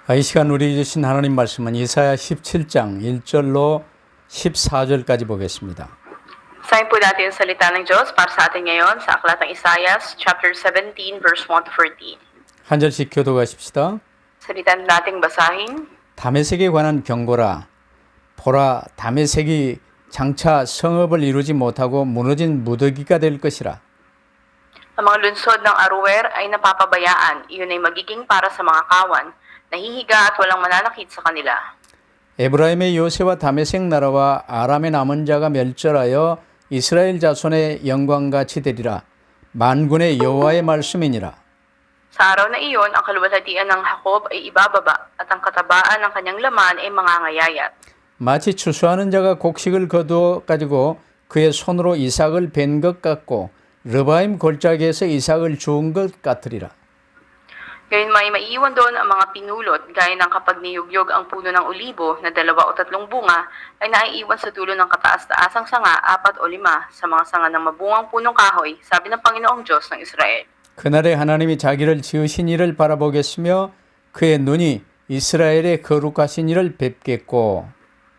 이 시간 우리 주신 하나님 말씀은 이사야 17장 1절로 14절까지 보겠습니다. Basahin po natin yung salita ng Diyos para sa atin ngayon sa Aklat ng Isaias, chapter 17, verse 1 to 14. 한 절씩 교독하십시다. Salita nating basahin. 다메섹에 관한 경고라. 보라, 다메섹이 장차 성읍을 이루지 못하고 무너진 무더기가 될 것이라. Ang mga lunsod ng Aroer ay napapabayaan. Iyon ay magiging para sa mga kawan, nahihiga at walang mananakit sa kanila. 에브라임의 요새와 다메섹 나라와 아람의 남은 자가 멸절하여 이스라엘 자손의 영광같이 되리라. 만군의 여호와의 말씀이니라. Sa araw na iyon, ang kaluwalhatian ng Jacob ay ibababa at ang katabaan ng kanyang laman ay mangangayayat. 마치 추수하는 자가 곡식을 거두어 가지고 그의 손으로 이삭을 벤 것 같고 르바임 골짜기에서 이삭을 주운 것 같으리라. Ngayon may maiiwan doon ang mga pinulot, gaya ng kapag niyugyog ang puno ng olibo na 2 o 3 bunga, ay naiiwan sa dulo ng kataas-taasang sanga, 4 o 5 sa mga sanga ng mabungang punong kahoy, sabi ng Panginoong Diyos ng Israel. 그날에 하나님이 자기를 지으신 이를 바라보겠으며 그의 눈이 이스라엘의 거룩하신 이를 뵙겠고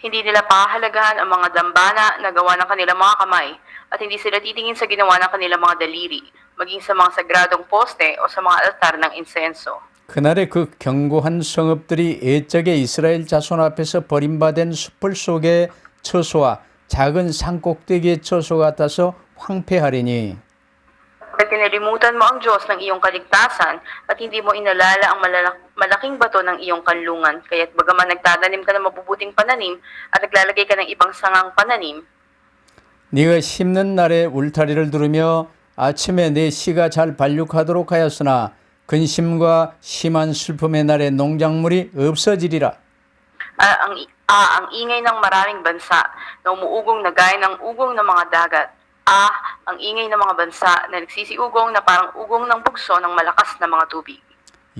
Hindi nila pahahalagahan ang mga dambana na gawa ng kanilang mga kamay, at hindi sila titingin sa ginawa ng kanilang mga daliri, maging sa mga sagradong poste o sa mga altar ng insenso. 그날에 그 견고한 성읍들이 옛적에 이스라엘 자손 앞에서 버림받은 숲을 속의 처소와 작은 산꼭대기의 처소 같아서 황폐하리니 At kinalimutan mo ang Diyos ng iyong kaligtasan at hindi mo inalala ang malaking bato ng iyong kanlungan. Kaya't bagaman nagtatanim ka ng mabubuting pananim at naglalagay ka ng ibang sangang pananim, 네가 심는 날에 울타리를 두르며 아침에 내 씨가 잘 발육하도록 하였으나 근심과 심한 슬픔의 날에 농작물이 없어지리라. ang ingay ng maraming bansa na umuugong na gaya ng ugong ng mga dagat. Ang ingay ng mga bansa na nagsisiugong na parang ugong ng bugso ng malakas na mga tubig.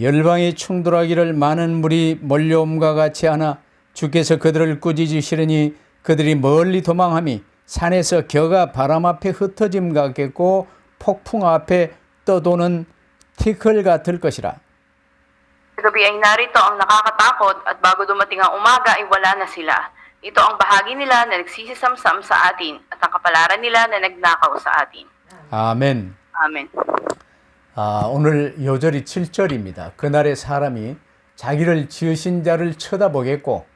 열방이 충돌하기를 많은 물이 몰려옴과 같이 하나 주께서 그들을 꾸짖으시려니 그들이 멀리 도망함이 산에서 겨가 바람 앞에 흩어짐 같겠고 폭풍 앞에 떠도는 티끌 같을 것이라. Gabi ay narito ang nakakatakot at bago dumating ang umaga ay wala na sila. Ito ang bahagi nila na nagsisisamsam sa atin at ang kapalaran nila na nagnakaw sa atin. 아멘. Amen. 오늘 요절이 7절입니다. 그날의 사람이 자기를 지으신 자를 쳐다보겠고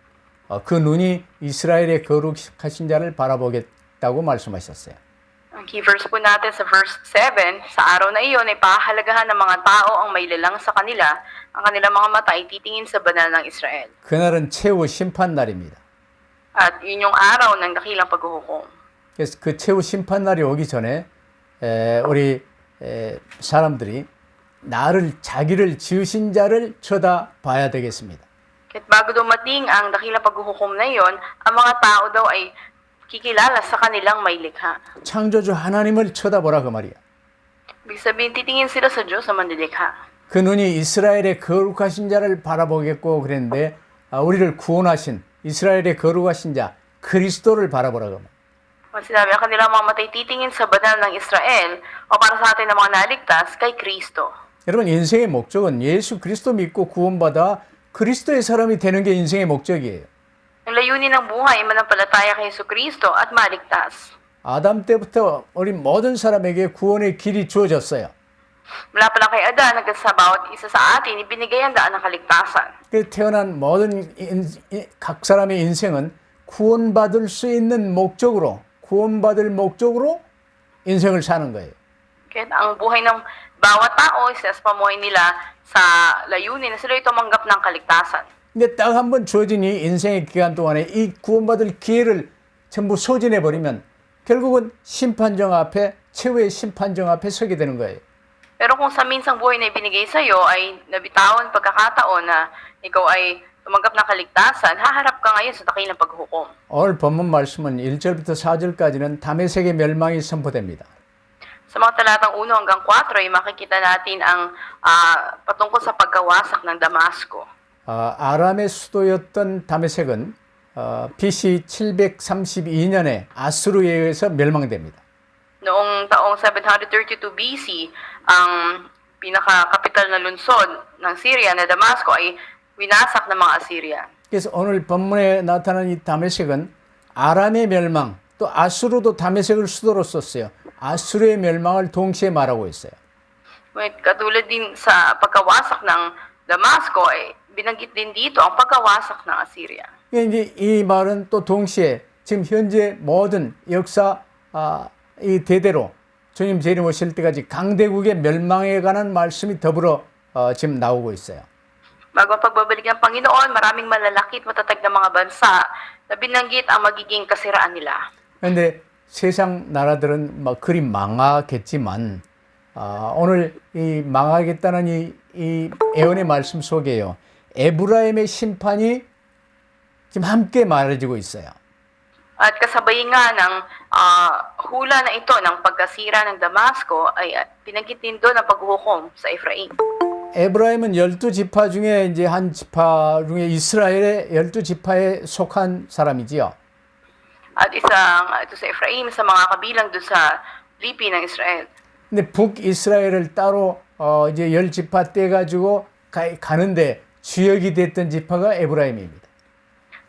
그 눈이 이스라엘의 거룩하신 자를 바라보겠다고 말씀하셨어요. Ang key verse po natin sa verse 7, sa araw na iyon ay pahalagahan ng mga tao ang mailalang sa kanila, ang kanilang mga mata ay titingin sa banal ng Israel. 그날은 최후 심판 날입니다. At yun yung araw ng dakilang paghuhukom. 그래서 그 최후 심판 날이 오기 전에 우리 사람들이 자기를 지으신 자를 쳐다봐야 되겠습니다. Kahit bago dumating ang dakilang paghuhukom na iyon, ang mga tao daw ay kikilala sa kanilang may likha. 창조주 하나님을 쳐다보라 그 말이야. Ibig sabihin, titingin sila sa Diyos na manlilikha. 그 눈이 이스라엘의 거룩하신 자를 바라보겠고 그랬는데 우리를 구원하신 이스라엘의 거룩하신 자 그리스도를 바라보라 그 말. Sinabi ang kanilang mga matay titingin sa banal ng Israel o para sa atin ng mga naligtas kay Kristo. 여러분 인생의 목적은 예수 그리스도 믿고 구원받아 그리스도의 사람이 되는 게 인생의 목적이에요. Ang layunin ng buhay ay manampalataya kay Yesu Kristo at maligtas. 아담 때부터 우리 모든 사람에게 구원의 길이 주어졌어요. Mula pa lang kay Adan hanggang sa bawat isa sa atin, ibinigay ang daan ng kaligtasan. 그 태어난 모든 각 사람의 인생은 구원받을 수 있는 목적으로 구원받을 목적으로 인생을 사는 거예요. Kaya ang buhay ng bawat tao isa sa pamuhay nila sa layunin na sila ay tumanggap ng kaligtasan. 근데 딱 한 번 주어진 이 인생의 기간 동안에 이 구원받을 기회를 전부 소진해 버리면 결국은 심판정 앞에 최후의 심판정 앞에 서게 되는 거예요. Pero kung sa minsang buhay na ibinigay sa iyo ay nabitawan pagkakataon na ikaw ay tumanggap ng kaligtasan, haharap ka ngayon sa dakilang paghuhukom. 오늘 본문 말씀은 1절부터 4절까지는 다메섹의 멸망이 선포됩니다. Sa mga talatang 1 hanggang 4 ay makikita natin ang patungkol sa pagkawasak ng Damasco. 아람의 수도였던 다메섹은 BC 732년에 아수르에 의해서 멸망됩니다. Noong taong 732 BC, ang pinaka-kapital na lungsod ng Syria na Damasco ay winasak ng mga Assyrian. 그래서 오늘 본문에 나타난 이 다메섹은 아람의 멸망, 또 아수르도 다메섹을 수도로 썼어요. 아수르의 멸망을 동시에 말하고 있어요. Ngunit katulad din sa pagkawasak ng Damasco, ay binanggit din dito ang pagkawasak ng Assyria. 이제 이 말은 또 동시에 지금 현재 모든 역사 이 대대로 주님 재림 오실 때까지 강대국의 멸망에 관한 말씀이 더불어 지금 나오고 있어요. Bago ang pagbabalik ng Panginoon, maraming malalaki at matatag na mga bansa na binanggit ang magiging kasiraan nila. 그런데 세상 나라들은 막 그리 망하겠지만 오늘 이 망하겠다는 이 예언의 말씀 속에요. 에브라임의 심판이 지금 함께 말해지고 있어요. At kasabay nga ng hula na ito ng pagkasira ng Damasco ay binanggit din doon ang paghuhukom sa Ephraim. 에브라임은 12지파 중에 이제 한 지파 중에 이스라엘의 12지파에 속한 사람이지요. At ito sa Ephraim sa mga kabilang doon sa lipi ng Israel. 근데 북이스라엘을 따로 이제 10지파 떼가지고 가는데 주역이 됐던 지파가 에브라임입니다.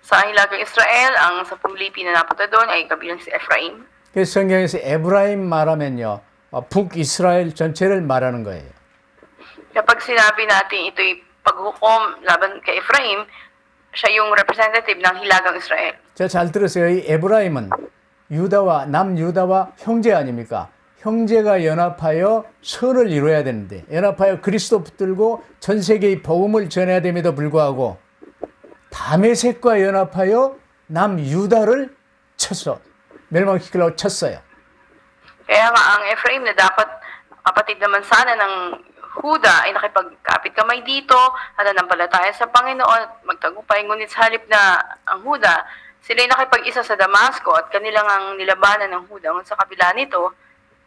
Sa hilagang Israel, ang 10 lipi na napunta doon ay kabilang si Ephraim. 그래서 성경에서 에브라임 말하면요, 북이스라엘 전체를 말하는 거예요. Kapag sinabi natin ito'y paghukom laban kay Ephraim, siya yung representative ng hilagang Israel. 제가 잘 들었어요. 이 에브라임은 남유다와 형제 아닙니까? 형제가 연합하여 선을 이루어야 되는데 연합하여 그리스도 붙들고 전 세계의 복음을 전해야 됨에도 불구하고 다메섹과 연합하여 남유다를 멸망시키려고 쳤어요. Kaya nga ang Ephraim na dapat kapatid naman sana ng Huda ay nakipagkapit kamay dito at nanampalataya sa Panginoon at magtagumpay. Ngunit sa halip na ang Huda, sila ay nakipag-isa sa Damasco at kanilang ang nilabanan ng Huda. Ngunit sa kabila nito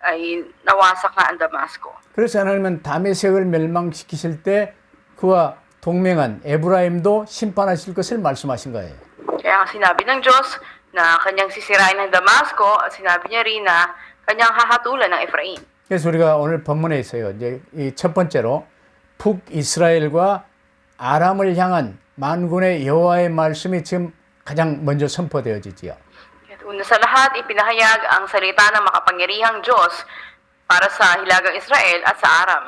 ay nawasak nga ang Damasco. 그래서 하나님은 다메섹을 멸망시키실 때 그와 동맹한 에브라임도 심판하실 것을 말씀하신 거예요. Kaya nga sinabi ng Diyos na kanyang sisirain ng Damasco at sinabi niya rin na kanyang hahatulan ng Ephraim. 그래서 우리가 오늘 본문에 있어요. 이제 이 첫 번째로 북이스라엘과 아람을 향한 만군의 여호와의 말씀이 지금 가장 먼저 선포되어지지요. Una sa lahat, ipinahayag ang salita ng makapangyarihang Diyos para sa hilagang Israel at sa Aram.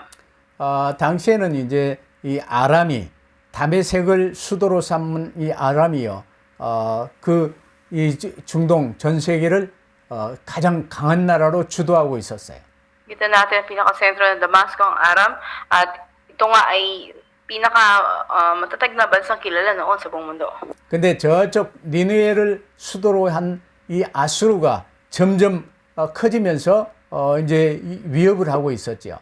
당시에는 이제 이 아람이 다메섹을 수도로 삼은 이 아람이요. 이 중동 전 세계를 가장 강한 나라로 주도하고 있었어요. Kita natin ang pinaka-sentro ng Damasco, ang Aram, at ito nga ay matatag na bansang kilala noon sa buong mundo. 근데 저쪽 니느웨를 수도로 한 이 아수르가 점점 커지면서 이제 위협을 하고 있었죠.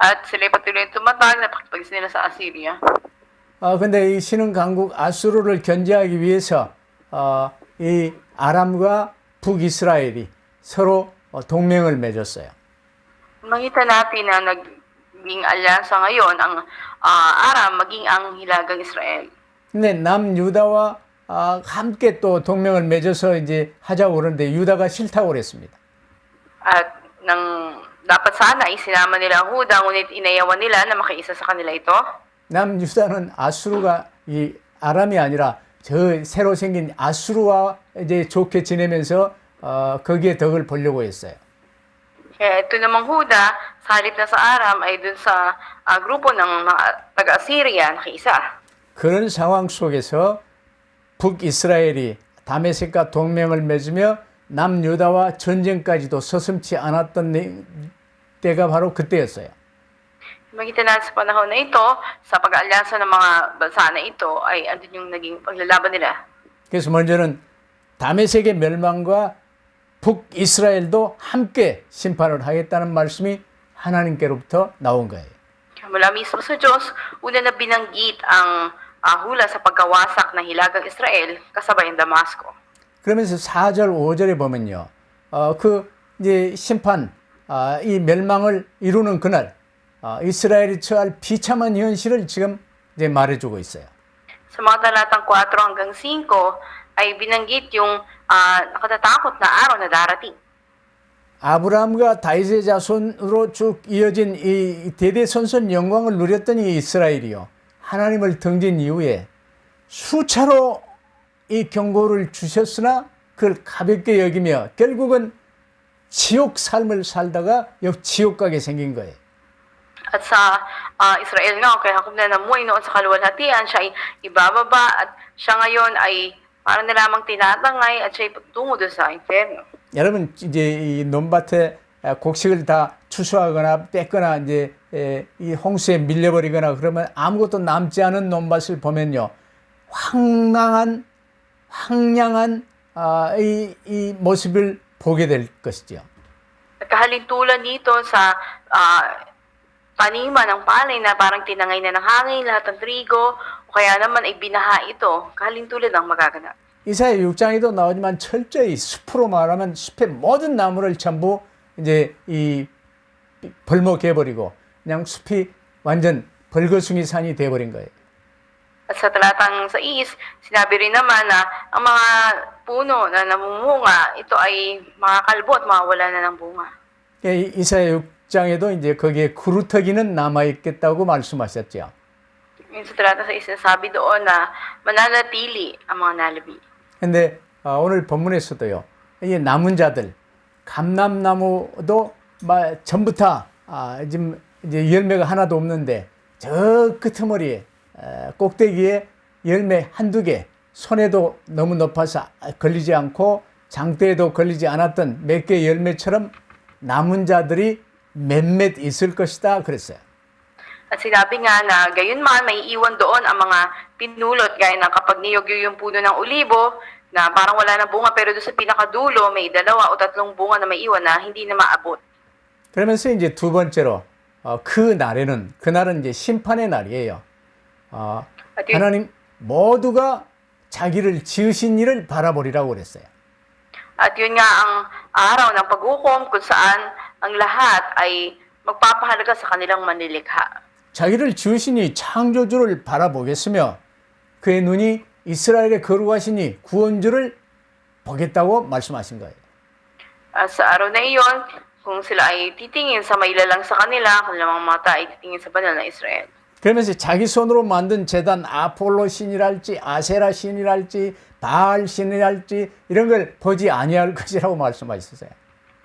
At sila patuloy tumatag na pakipagis nila sa Assyria. 근데 이 신흥 강국 아수르를 견제하기 위해서 이 아람과 북이스라엘이 서로 동맹을 맺었어요. Makita natin na naging alyansa ngayon ang Aram maging ang hilagang Israel. 근데 남유다와 함께 또 동맹을 맺어서 이제 하자고 그러는데 유다가 싫다고 그랬습니다. At dapat sana ay sinama nila ang Huda, ngunit inayawan nila na makiisa sa kanila ito. 남유다는 아수르가 이 아람이 아니라 저 새로 생긴 아수르와 이제 좋게 지내면서 거기에 덕을 보려고 했어요. Kaya ito namang Huda, sa halip na sa Aram ay dun sa grupo ng mga taga-Assyria nakiisa. 그런 상황 속에서 북이스라엘이 다메섹과 동맹을 맺으며 남유다와 전쟁까지도 서슴지 않았던 때가 바로 그때였어요. Makita natin sa panahon na ito, sa pag-aalyansa ng mga bansa na ito, ay andun yung naging paglalaban nila. 그래서 먼저는 다메섹의 멸망과 북이스라엘도 함께 심판을 하겠다는 말씀이 하나님께로부터 나온 거예요. Mula mismo sa Diyos, una na binanggit ang hula sa pagkawasak ng hilagang Israel kasabay ang Damasco. 그러면서 4절, 5절에 보면요. 이제 심판, 이 멸망을 이루는 그날, 이스라엘이 처할 비참한 현실을 지금 이제 말해주고 있어요. Sa mga talatang 4 hanggang 5 ay binanggit yung nakatatakot na araw na darating. 아브라함과 다윗의 자손으로 쭉 이어진 이 대대손손 영광을 누렸던 이 이스라엘이요. 하나님을 등진 이후에 수차로 이 경고를 주셨으나 그걸 가볍게 여기며 결국은 지옥 삶을 살다가 지옥 가게 생긴 거예요. At sa Israel nga, kaya Jacob na namuhay noon sa kaluwalhatian, siya ay ibababa at siya ngayon ay parang na lamang tinatangay at siya ay tungo doon sa inferno. 여러분 이제 이 논밭에 곡식을 다 추수하거나 뺏거나 이제 이 홍수에 밀려버리거나 그러면 아무것도 남지 않은 논밭을 보면요, 황량한 이 모습을 보게 될 것이죠. At kahalintulad dito sa taniman ng palay na parang tinangay na ng hangin lahat ng trigo o kaya naman ay binaha ito, kahalintulad ang magaganap. 이사야 6장에도 나오지만 철저히 숲으로 말하면 숲의 모든 나무를 전부 이제 이 벌목해버리고 그냥 숲이 완전 벌거숭이 산이 돼버린 거예요. At sa talatang 6, sinabi rin naman na ang mga puno na namumunga, ito ay makakalbo at mawawala na ng bunga. 이사야 6장에도 이제 거기에 구루터기는 남아있겠다고 말씀하셨죠. Yung sa talata 6, sinasabi doon na mananatili ang mga nalabi. 근데 오늘 본문에서도요, 이 남은 자들, 감람나무도 전부 다 지금 이제 열매가 하나도 없는데 저 끄트머리에 꼭대기에 열매 한두 개, 손에도 너무 높아서 걸리지 않고 장대에도 걸리지 않았던 몇 개 열매처럼 남은 자들이 몇몇 있을 것이다 그랬어요. At sinabi nga na gayon man may iwan doon ang mga pinulot gaya ng kapag niyogyo yung puno ng olibo na parang wala na bunga pero doon sa pinakadulo may 2 o 3 bunga na may iwan na hindi na maabot. 그러면서 이제 두 번째로 그날은 이제 심판의 날이에요. 하나님 모두가 자기를 지으신 이를 바라보리라고 그랬어요. At yun nga ang araw ng paghukom kung saan ang lahat ay magpapahalaga sa kanilang manlilikha. 자기를 지으시니 창조주를 바라보겠으며 그의 눈이 이스라엘의 거룩하시니 구원주를 보겠다고 말씀하신 거예요. At sa araw na iyon, kung sila ay titingin sa mailalang sa kanila, kanilang mga mata ay titingin sa banal na Israel. 그러면서 자기 손으로 만든 제단 아폴로 신이랄지 아세라 신이랄지 바알 신이랄지 이런 걸 보지 아니할 것이라고 말씀하셨어요.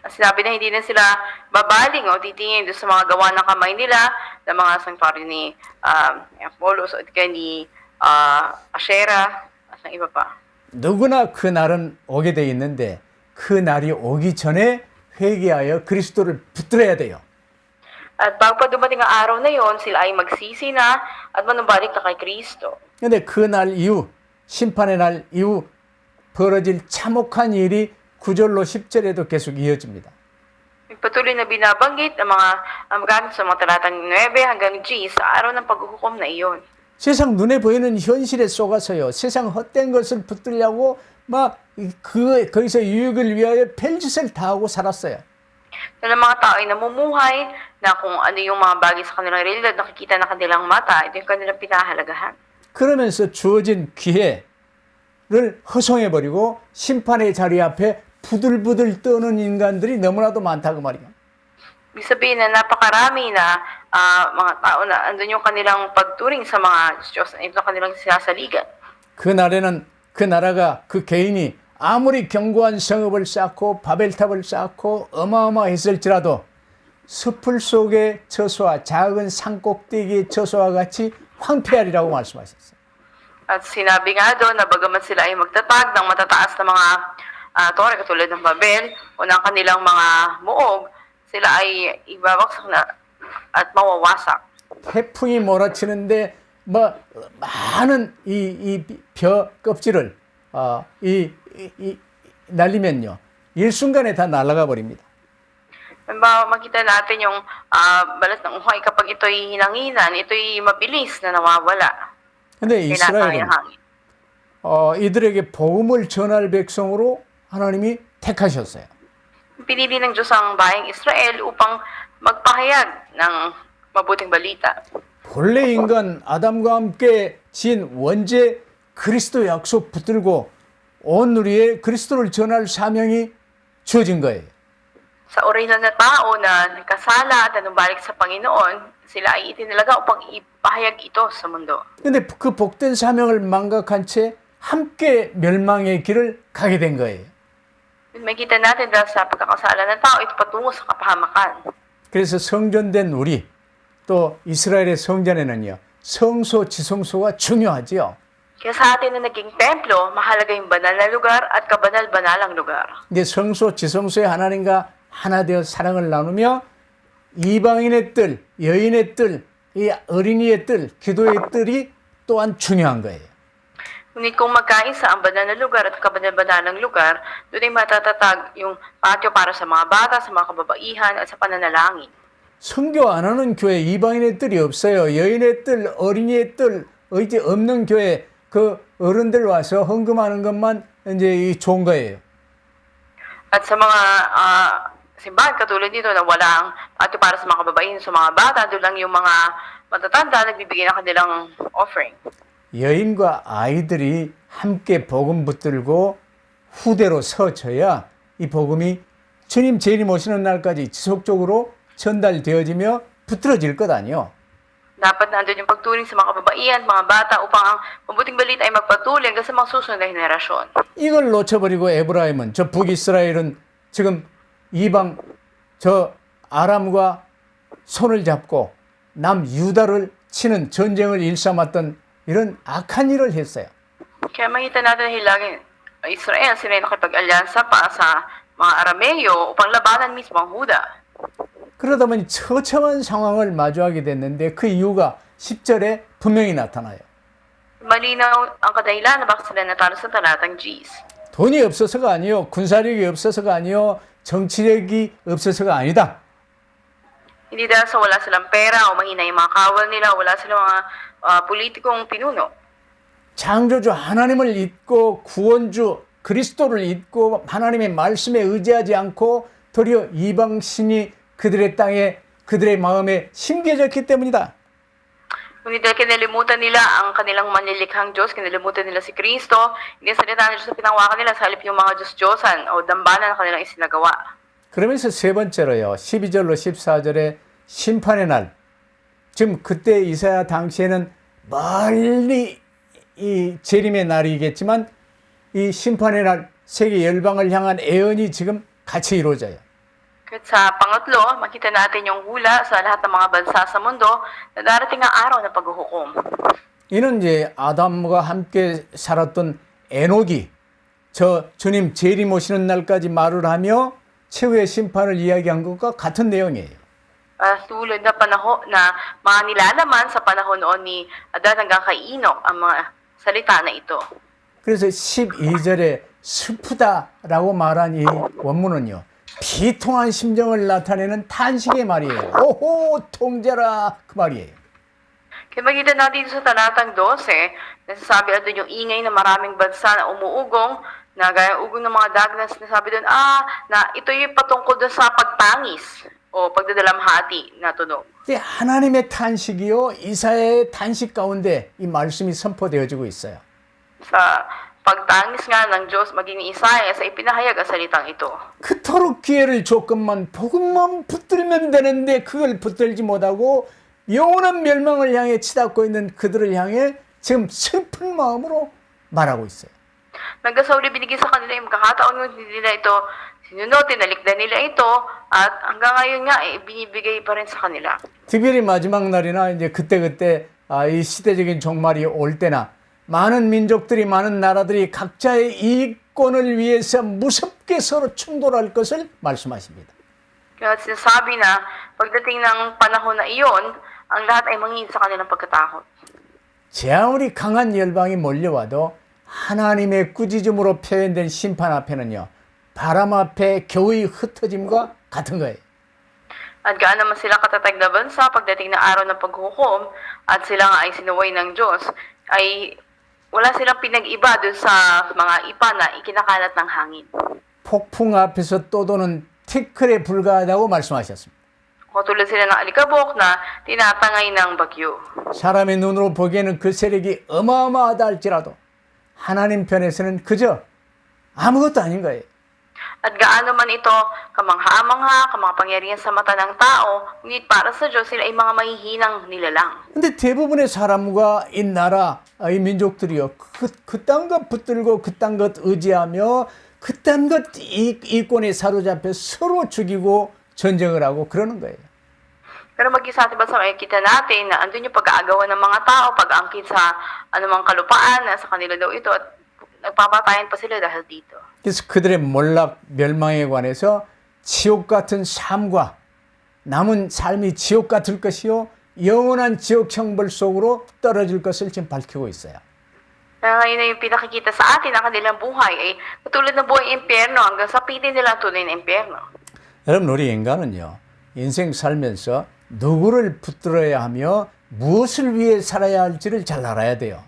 Sinabi na hindi na sila babaling o titingin doon sa mga gawa ng kamay nila na mga sangpari ni Apollos o ni Asherah at ng iba pa. 누구나 그 날은 오게 돼 있는데 그 날이 오기 전에 회개하여 그리스도를 붙들어야 돼요. At bago pa dumating ang araw na yon, sila ay magsisi na at manumbalik na kay Kristo. 근데 그 날 이후 심판의 날 이후 벌어질 참혹한 일이 9절로 10절에도 계속 이어집니다. Patuloy na binabanggit ang mga gamit sa mga talatang 9 hanggang G sa araw ng paghuhukom na iyon. 세상 눈에 보이는 현실에 속아서요, 세상 헛된 것을 붙들려고 거기서 유익을 위하여 별짓을 다 하고 살았어요. Dahil ang mga tao ay namumuhay na kung ano yung mga bagay sa kanilang realidad nakikita na kanilang mata, ito yung kanilang pinahalagahan. 그러면서 주어진 기회를 허송해버리고 심판의 자리 앞에 부들부들 떠는 인간들이 너무나도 많다고 말이야. Ibig sabihin na napakarami na mga tao na andun yung kanilang pagturing sa mga Diyos, ito kanilang sinasaligan. 그 날에는 그 나라가 그 개인이 아무리 견고한 성읍을 쌓고 바벨탑을 쌓고 어마어마했을지라도 숲을 속의 처소와 작은 산 꼭대기의 처소와 같이 황폐하리라고 말씀하셨어요. At sinabi nga doon na bagamat sila ay magtatag ng matataas na mga tore katulad ng Babel o ng kanilang mga muog, sila ay ibabagsak na at mawawasak. 태풍이 몰아치는데 많은 이 벼 껍질을 날리면요, 일순간에 다 날아가 버립니다. Halimbawa, makita natin yung balat ng uhay kapag ito'y hinanginan, ito'y mabilis na nawawala. 근데 이스라엘은 이들에게 복음을 전할 백성으로 하나님이 택하셨어요. Pinili ng Diyos ang bayang Israel upang magpahayag ng mabuting balita. 본래 인간 아담과 함께 지은 원죄 그리스도 약속 붙들고 온 우리의 그리스도를 전할 사명이 주어진 거예요. Sa orihinal na tao na nagkasala at nanumbalik sa Panginoon, sila ay itinalaga upang ipahayag ito sa mundo. 근데 그 복된 사명을 망각한 채 함께 멸망의 길을 가게 된 거예요. Makita natin dahil sa pagkakasala ng tao, ito patungo sa kapahamakan. 그래서 성전된 우리 또 이스라엘의 성전에는요, 성소 지성소가 중요하지요. Kaya sa atin na naging templo, mahalaga yung banal na lugar at kabanal-banalang lugar. 근데 성소 지성소에 하나님과 하나 되어 사랑을 나누며 이방인의 뜰, 여인의 뜰, 이 어린이의 뜰, 기도의 뜰이 또한 중요한 거예요. Ngunit kung magkaisa ang banal na lugar at kabanal-banalang lugar, doon ay matatatag yung patio para sa mga bata, sa mga kababaihan at sa pananalangin. 선교 안 하는 교회 이방인의 뜰이 없어요. 여인의 뜰, 어린이의 뜰, 이제 없는 교회 그 어른들 와서 헌금하는 것만 이제 좋은 거예요. At sa mga simbahan katulad nito na walang patio para sa mga kababaihan, sa mga bata, doon lang yung mga matatanda nagbibigay ng kanilang offering. 여인과 아이들이 함께 복음 붙들고 후대로 서져야 이 복음이 주님 재림 오시는 날까지 지속적으로 전달되어지며 붙들어질 것 아니요. Dapat nandun yung pagturing sa mga kababaihan, mga bata upang ang mabuting balita ay magpatuloy hanggang sa mga susunod na henerasyon. 이걸 놓쳐버리고 에브라임은 저 북이스라엘은 지금 이방 저 아람과 손을 잡고 남유다를 치는 전쟁을 일삼았던 이런 악한 일을 했어요. Kaya makita natin na hilangin Israel, sila yung nakipag-alyansa pa sa mga Arameo upang labanan mismo ang Huda. 그러다 보니 처참한 상황을 마주하게 됐는데 그 이유가 10절에 분명히 나타나요. Malinaw ang kadahilan na bakit sila natalo sa talatang Gs. 돈이 없어서가 아니요, 군사력이 없어서가 아니요, 정치력이 없어서가 아니다. Hindi dahil sa wala silang pera o mahina yung mga kawal nila, wala silang mga politikong pinuno. 창조주 하나님을 잊고 구원주 그리스도를 잊고 하나님의 말씀에 의지하지 않고 도리어 이방신이 그들의 땅에 그들의 마음에 심겨졌기 때문이다. Ngunit dahil kinalimutan nila ang kanilang manlilikhang Diyos, kinalimutan nila si Kristo, hindi salita ng Diyos sa pinangwakan nila sa halip yung mga Diyos-Diyosan o dambanan na kanilang isinagawa. 그러면서 세 번째로요, 12절로 14절에 심판의 날. 지금 그때 이사야 당시에는 멀리 이 재림의 날이겠지만 이 심판의 날 세계 열방을 향한 애언이 지금 같이 이루어져요. At sa pangatlo, makita natin yung hula sa lahat ng mga bansa sa mundo na darating ang araw ng paghuhukom. 이는 이제 아담과 함께 살았던 에녹이 저 주님 재림 오시는 날까지 말을 하며 최후의 심판을 이야기한 것과 같은 내용이에요. Tulad na panahon na mga nilalaman sa panahon noon ni Adan hanggang kay Enoch ang mga salita na ito. 그래서 12절에 슬프다라고 말한 이 원문은요, 비통한 심정을 나타내는 탄식의 말이에요. 오호 통제라 그 말이에요. Kaya makita natin sa talatang 12, nasasabi doon yung ingay na maraming bansa na umuugong, na gaya ugong ng mga dagat, nasasabi doon, na ito yung patungkol doon sa pagtangis o pagdadalamhati na tunog. 하나님의 탄식이요, 이사야의 탄식 가운데 이 말씀이 선포되어지고 있어요. Sa pagtangis nga ng Diyos, maging ni Isaiah sa ipinahayag ang salitang ito. 그토록 기회를 줬건만 복음만 붙들면 되는데 그걸 붙들지 못하고 영원한 멸망을 향해 치닫고 있는 그들을 향해 지금 슬픈 마음으로 말하고 있어요. Hanggang sa uli binigay sa kanila yung kakataon nung hindi nila ito sinunod, tinalikdan nila ito, at hanggang ngayon nga, binibigay pa rin sa kanila. 특별히 마지막 날이나 이제 그때 이 시대적인 종말이 올 때나 많은 민족들이 많은 나라들이 각자의 이익권을 위해서 무섭게 서로 충돌할 것을 말씀하십니다. Kaya sinasabi na pagdating ng panahon na iyon, ang lahat ay mangingin sa kanilang pagkatakot. 제 아무리 강한 열방이 몰려와도 하나님의 꾸짖음으로 표현된 심판 앞에는요, 바람 앞에 겨우의 흩어짐과 같은 거예요. At gaano naman sila katatag na bansa pagdating ng araw ng paghukom at sila nga ay sinuway ng Diyos, ay wala silang pinag-iba doon sa mga ipa na ikinakalat ng hangin. 폭풍 앞에서 떠도는 티끌에 불과하다고 말씀하셨습니다. Katulad sila ng alikabok na tinatangay ng bagyo. 사람의 눈으로 보기에는 그 세력이 어마어마하다 할지라도 하나님 편에서는 그저 아무것도 아닌 거예요. At gaano man ito kamangha-mangha, kamapangyarihan sa mata ng tao, ngunit para sa Diyos sila ay mga mahihinang nilalang. 근데 대부분의 사람과 이 나라, 이 민족들이요, 그딴 것 붙들고 그딴 것 의지하며 그딴 것 이권에 사로잡혀 서로 죽이고 전쟁을 하고 그러는 거예요. Pero mag-isa sa bansa makikita natin na andun yung pag-aagawan ng mga tao, pag-angkin sa anumang kalupaan, sa kanila daw ito, at nagpapatayan pa sila dahil dito. 그래서 그들의 몰락, 멸망에 관해서 지옥 같은 삶과 남은 삶이 지옥 같을 것이요 영원한 지옥 형벌 속으로 떨어질 것을 지금 밝히고 있어요. Kaya ngayon na yung pinakikita sa atin ang kanilang buhay ay katulad ng buhay impyerno hanggang sa pitin nila ang tunay na impyerno. 여러분 우리 인간은요 인생 살면서 누구를 붙들어야 하며 무엇을 위해 살아야 할지를 잘 알아야 돼요.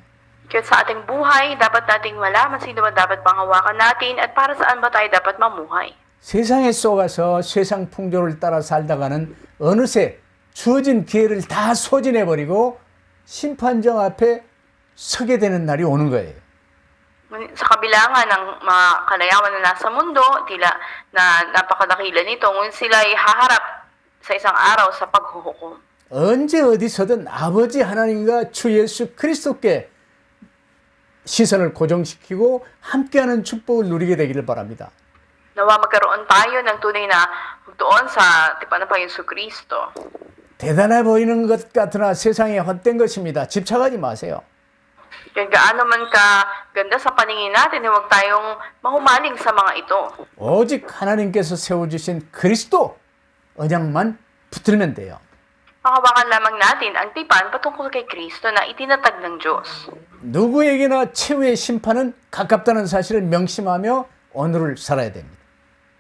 Kaya sa ating buhay, dapat nating malaman sino ba dapat panghawakan natin at para saan ba tayo dapat mamuhay. 세상에 속아서 세상 풍조를 따라 살다가는 어느새 주어진 기회를 다 소진해버리고 심판정 앞에 서게 되는 날이 오는 거예요. Sa kabilangan ng mga kalayawan na nasa mundo, tila na napakadakila nito, ngunit sila ay haharap sa isang araw sa paghuhukom. 언제 어디서든 아버지 하나님과 주 예수 그리스도께 시선을 고정시키고 함께하는 축복을 누리게 되기를 바랍니다. Nawa magkaroon tayo ng tunay na doon sa tipan ng Panginoon Kristo. 대단해 보이는 것 같으나 세상에 헛된 것입니다. 집착하지 마세요. Kaya gaano man ka ganda sa paningin natin, huwag tayong mahumaling sa mga ito. 오직 하나님께서 세워주신 그리스도 언약만 붙들면 돼요. Pakawakan lamang natin ang tipan patungkol kay Kristo na itinatag ng Diyos. 누구에게나 최후의 심판은 가깝다는 사실을 명심하며 오늘을 살아야 됩니다.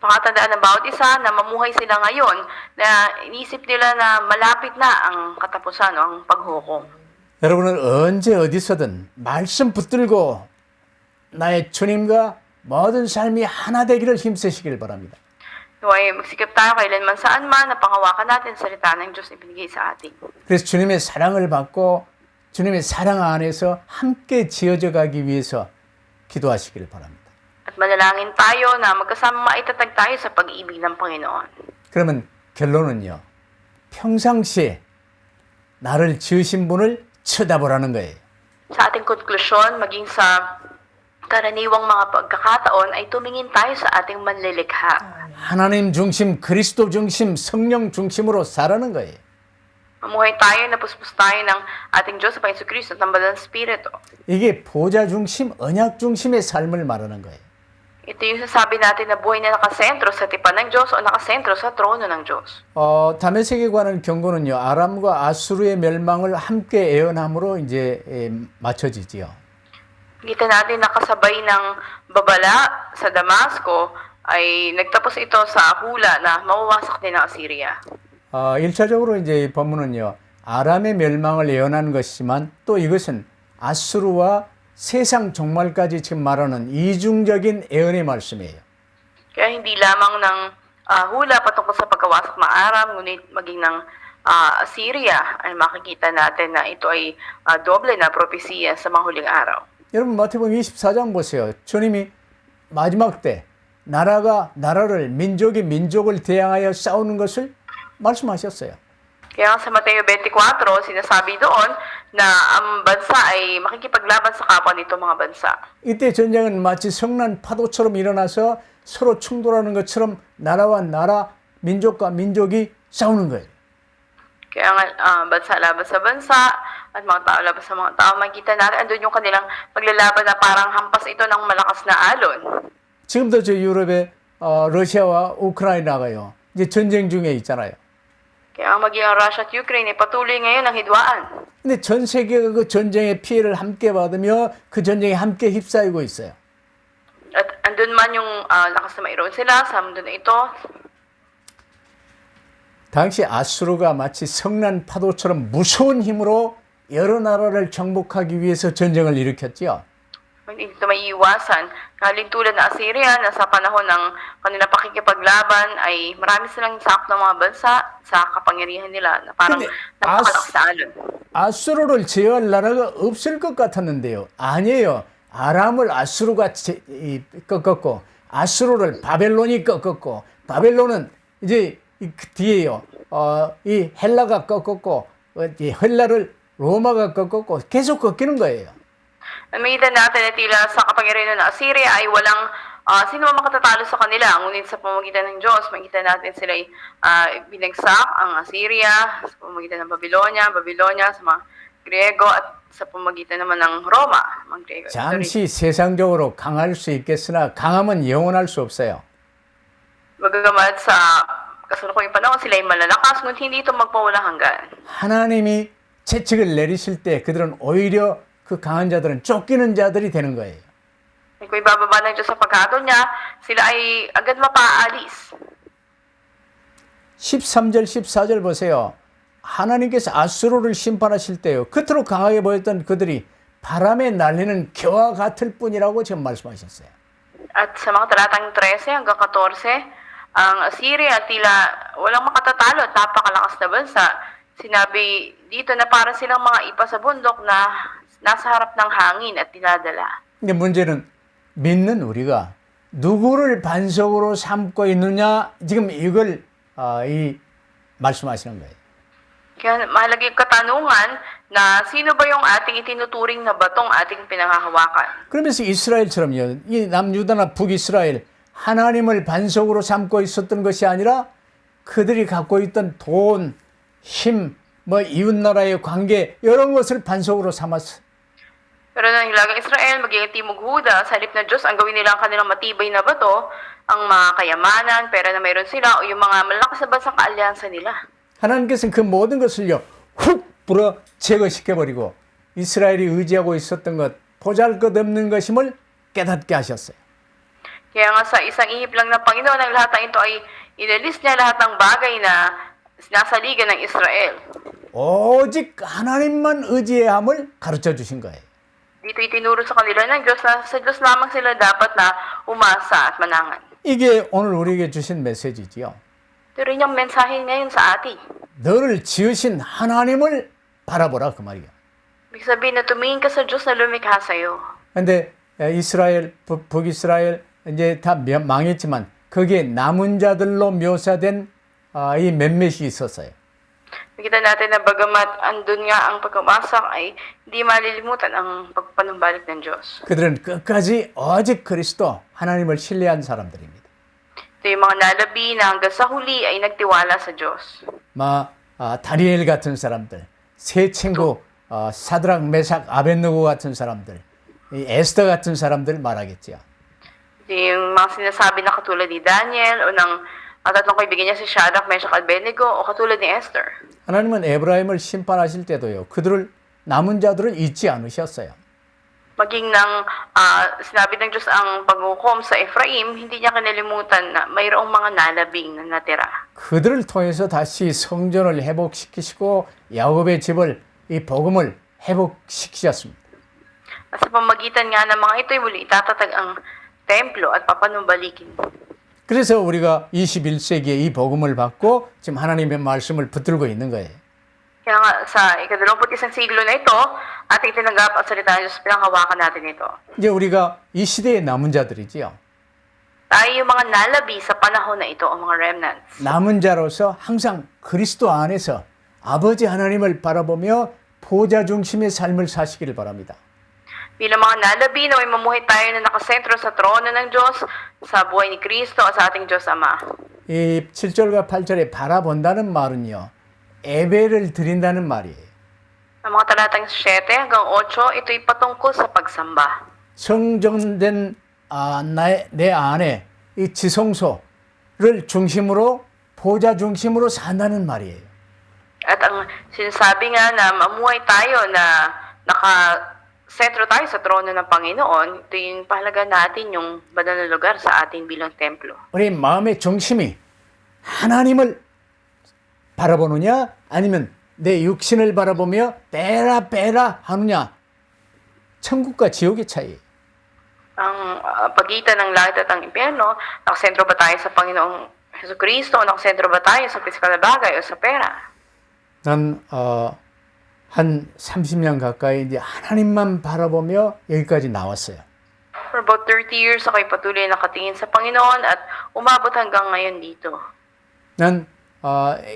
Pakatandaan ng bawat isa na mamuhay sila ngayon na inisip nila na malapit na ang katapusan o ang paghukom. 여러분은 언제 어디서든 말씀 붙들고 나의 주님과 모든 삶이 하나 되기를 힘쓰시길 바랍니다. Huwag magsikap tayo kailanman saan man na panghawakan natin sa salita ng Diyos na ibinigay sa atin. 그래서 주님의 사랑을 받고 주님의 사랑 안에서 함께 지어져 가기 위해서 기도하시길 바랍니다. At manalangin tayo na magkasama maitatag tayo sa pag-ibig ng Panginoon. 그러면 결론은요. 평상시에 나를 지으신 분을 쳐다보라는 거예요. Sa ating konklusyon, maging sa karaniwang mga pagkakataon ay tumingin tayo sa ating manlilikha. 하나님 중심, 그리스도 중심, 성령 중심으로 살아는 거예요. Mamuhay tayo na puspos tayo ng ating Diyos sa Panginoon Kristo at ng Banal na Espiritu. 이게 보좌 중심, 언약 중심의 삶을 말하는 거예요. Ito yung sasabi natin na buhay na nakasentro sa tipan ng Diyos o nakasentro sa trono ng Diyos. 다메섹에 관한 경고는요. 아람과 아수르의 멸망을 함께 예언함으로 이제 맞춰지지요. Kita natin nakasabay ng babala sa Damasco ay nagtapos ito sa hula na mawawasak din ang Assyria. 1차적으로 이제 이 본문은요. 아람의 멸망을 예언한 것이지만 또 이것은 아수르와 세상 종말까지 지금 말하는 이중적인 예언의 말씀이에요. Kaya hindi lamang ng hula patungkol sa pagkawasak ng Aram, ngunit maging ng Assyria ay makikita natin na ito ay doble na propesiya sa mga huling araw. 여러분 마태복음 24장 보세요. 주님이 마지막 때 나라가 나라를 민족이 민족을 대항하여 싸우는 것을 말씀하셨어요. Kaya sa Mateo 24, sinasabi doon na ang bansa ay makikipaglaban sa kapwa nito mga bansa. 이때 전쟁은 마치 성난 파도처럼 일어나서 서로 충돌하는 것처럼 나라와 나라, 민족과 민족이 싸우는 거예요. Kaya nga, bansa laban sa bansa at mga tao laban sa mga tao, makikita natin andun yung kanilang paglalaban na parang hampas ito ng malakas na alon. 지금도 저 유럽에 러시아와 우크라이나가요. 이제 전쟁 중에 있잖아요. Kaya ang maging Russia at Ukraine ay patuloy ngayon ang hidwaan. 근데 전 세계가 그 전쟁의 피해를 함께 받으며 그 전쟁에 함께 휩싸이고 있어요. At andun man yung lakas na mayroon sila sa mundo na ito. 당시 아수르가 마치 성난 파도처럼 무서운 힘으로 여러 나라를 정복하기 위해서 전쟁을 일으켰지요. Hindi ito may iwasan. Halin tulad na Assyria na sa panahon ng kanilang pakikipaglaban ay marami silang sakop ng mga bansa sa kapangyarihan nila na parang 근데 napakalakas na alon. 아수르를 제어할 나라가 없을 것 같았는데요. 아니에요. 아람을 아수르가 꺾었고 아수르를 바벨론이 꺾었고 바벨론은 이제 그 뒤에요. 이 헬라가 꺾었고 이 헬라를 로마가 꺾었고 계속 꺾이는 거예요. Makita natin na tila sa kapangyarihan ng Assyria ay walang sino man makatatalo sa kanila. Ngunit sa pamamagitan ng Diyos, makita natin sila ay binagsak ang Assyria sa pamamagitan ng Babylonia sa mga Griego at sa pamamagitan naman ng Roma, mga Griego. 잠시 세상적으로 강할 수 있겠으나 강함은 영원할 수 없어요. Magagamat sa kasalukuyang panahon, sila ay malalakas, ngunit hindi ito magpawalang hanggan. 하나님이 채찍을 내리실 때 그들은 오히려 그 강한 자들은 쫓기는 자들이 되는 거예요. Kung ibababa ng Diyos sa pagkatol niya, sila ay agad mapaalis. 13절 14절 보세요. 하나님께서 아수르를 심판하실 때요. 그토록 강하게 보였던 그들이 바람에 날리는 겨와 같을 뿐이라고 지금 말씀하셨어요. At sa mga talatang 13 hanggang 14, ang Assyria tila walang makatatalo at napakalakas na bansa. Sinabi dito na parang silang mga ipa sa bundok na nasa harap ng hangin at dinadala. 근데 문제는 믿는 우리가 누구를 반석으로 삼고 있느냐 지금 이걸 이 말씀하시는 거예요. Kaya mahalaga yung katanungan na sino ba yung ating itinuturing na batong ating pinanghahawakan. 그러면서 이스라엘처럼요. 이 남유다나 북이스라엘 하나님을 반석으로 삼고 있었던 것이 아니라 그들이 갖고 있던 돈, 힘, 뭐 이웃나라의 관계 이런 것을 반석으로 삼았어. Pero ng Hilagang Israel, magiging Timog Huda, sa halip na Diyos, ang gawin nila ang kanilang matibay na bato, ang mga kayamanan, pera na mayroon sila, o yung mga malakas na bansang kaalyansa nila. 하나님께서는 그 모든 것을요, 훅 불어 제거시켜버리고 이스라엘이 의지하고 있었던 것, 보잘것없는 것임을 깨닫게 하셨어요. Kaya nga sa isang ihip lang ng Panginoon, ang lahat ng ito ay inalis niya lahat ng bagay na sinasaligan ng Israel. 오직 하나님만 의지해야 함을 가르쳐 주신 거예요. Dito itinuro sa kanila ng Diyos na sa Diyos lamang sila dapat na umasa at manangan. 이게 오늘 우리에게 주신 메시지지요. Ito rin yung mensahe ngayon sa atin. 너를 지으신 하나님을 바라보라 그 말이야. Ibig sabihin na tumingin ka sa Diyos na lumikha sa'yo. 근데 이스라엘, 북이스라엘 이제 다 망했지만 거기에 남은 자들로 묘사된 이 몇몇이 있었어요. Nakita natin na bagamat andun nga ang pagkawasak ay hindi malilimutan ang pagpanumbalik ng Diyos. 그들은 끝까지 오직 그리스도 하나님을 신뢰한 사람들입니다. Ito yung mga nalabi na hanggang sa huli ay nagtiwala sa Diyos. 다니엘 같은 사람들, 세 친구 사드락, 메삭, 아벳느고 같은 사람들, 이 에스더 같은 사람들 말하겠지요. Ito yung mga sinasabi na katulad ni Daniel o ng tatlong kaibigan niya si Shadrach, Meshach, Abednego o katulad ni Esther. 하나님은 에브라임을 심판하실 때도요. 그들을 남은 자들을 잊지 않으셨어요. Maging nang sinabi ng Diyos ang paghukom sa Ephraim, hindi niya kinalimutan na mayroong mga nalabing na natira. 그들을 통해서 다시 성전을 회복시키시고 야곱의 집을 이 복음을 회복시키셨습니다. At sa pamagitan nga ng mga ito'y muli itatatag ang templo at papanumbalikin. 그래서 우리가 21세기에 이 복음을 받고 지금 하나님의 말씀을 붙들고 있는 거예요. Kaya nga sa ika-21 siglo na ito, ating tinanggap at salita ng Diyos, pinanghawakan natin ito. 이제 우리가 이 시대의 남은 자들이지요. Tayo yung mga nalabi sa panahon na ito, ang mga remnants. 남은 자로서 항상 그리스도 안에서 아버지 하나님을 바라보며 보좌 중심의 삶을 사시기를 바랍니다. Bilang mga nalabi na may mamuhay tayo na nakasentro sa trono ng Diyos, sa buhay ni Kristo at sa ating Diyos Ama. 이 7절과 8절에 바라본다는 말은요. 예배를 드린다는 말이에요. Ang mga talatang 7 hanggang 8, ito'y patungkol sa pagsamba. 성전된 내 안에 이 지성소를 중심으로 보좌 중심으로 산다는 말이에요. At ang sinasabi nga na mamuhay tayo na nakasentro tayo sa trono ng Panginoon, ito yung pahalaga natin yung banal na lugar sa atin bilang templo. 우리 마음의 중심이 하나님을 바라보느냐 아니면 내 육신을 바라보며 빼라 빼라 하느냐 천국과 지옥의 차이. Ang pagitan ng langit at ang impyerno, nakasentro ba tayo sa Panginoong Jesucristo o nakasentro ba tayo sa pisikal na bagay o sa pera? 난 한 30년 가까이 이제 하나님만 바라보며 여기까지 나왔어요. For about 30 years ako'y patuloy nakatingin sa Panginoon at umabot hanggang ngayon dito. 난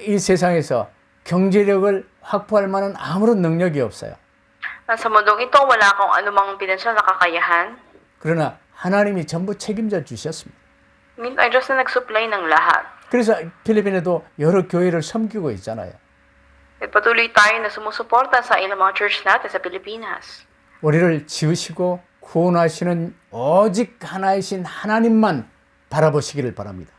이 세상에서 경제력을 확보할 만한 아무런 능력이 없어요. Sa mundong ito, wala akong anumang pinansyal na kakayahan. 그러나 하나님이 전부 책임져 주셨습니다. Ngunit ay Diyos na nag-supply ng lahat. 그래서 필리핀에도 여러 교회를 섬기고 있잖아요. At patuloy tayo na sumusuporta sa ilang mga church natin sa Pilipinas. 우리를 지으시고 구원하시는 오직 하나이신 하나님만 바라보시기를 바랍니다.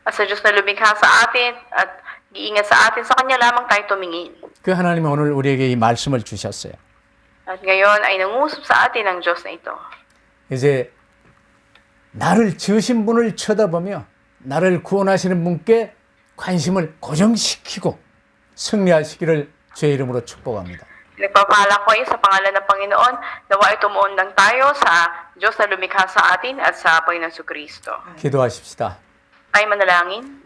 At sa Diyos na lumikha sa atin at giingat sa atin, sa Kanya lamang tayo tumingin. 그 하나님이 오늘 우리에게 이 말씀을 주셨어요. At ngayon ay nangusap sa atin ang Diyos na ito. 이제 나를 지으신 분을 쳐다보며 나를 구원하시는 분께 관심을 고정시키고 승리하시기를 주의 이름으로 축복합니다. Nagpapala ko ay sa pangalan ng Panginoon, nawa ay tumuon lang tayo sa Diyos na lumikha sa atin at sa Panginoon Kristo. 기도하십시다. Ay manalangin.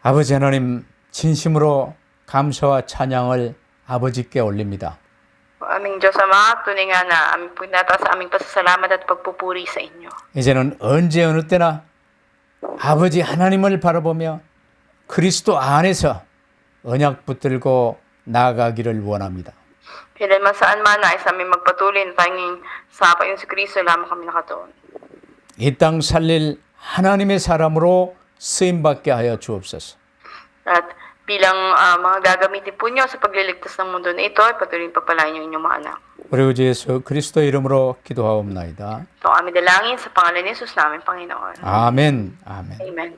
아버지 하나님 진심으로 감사와 찬양을 아버지께 올립니다. Aming Diyos Ama, tunay nga na aming pinataas sa aming pasasalamat at pagpupuri sa inyo. 이제는 언제 어느 때나 아버지 하나님을 바라보며 그리스도 안에서 언약 붙들고 나아가기를 원합니다. Kailanman saan man nais namin magpatuloy na tayong sa Panginoon Kristo lamang kami nakatuon. 이 땅 살릴 하나님의 사람으로 쓰임받게 하여 주옵소서. At bilang mga gagamitin po niyo sa pagliligtas ng mundo na ito, ay patuloy pagpalain niyo inyong mga anak. 우리 주 예수 그리스도 이름으로 기도하옵나이다. Ito ang aming dalangin sa pangalan ni Jesus namin, Panginoon. 아멘. 아멘. Amen.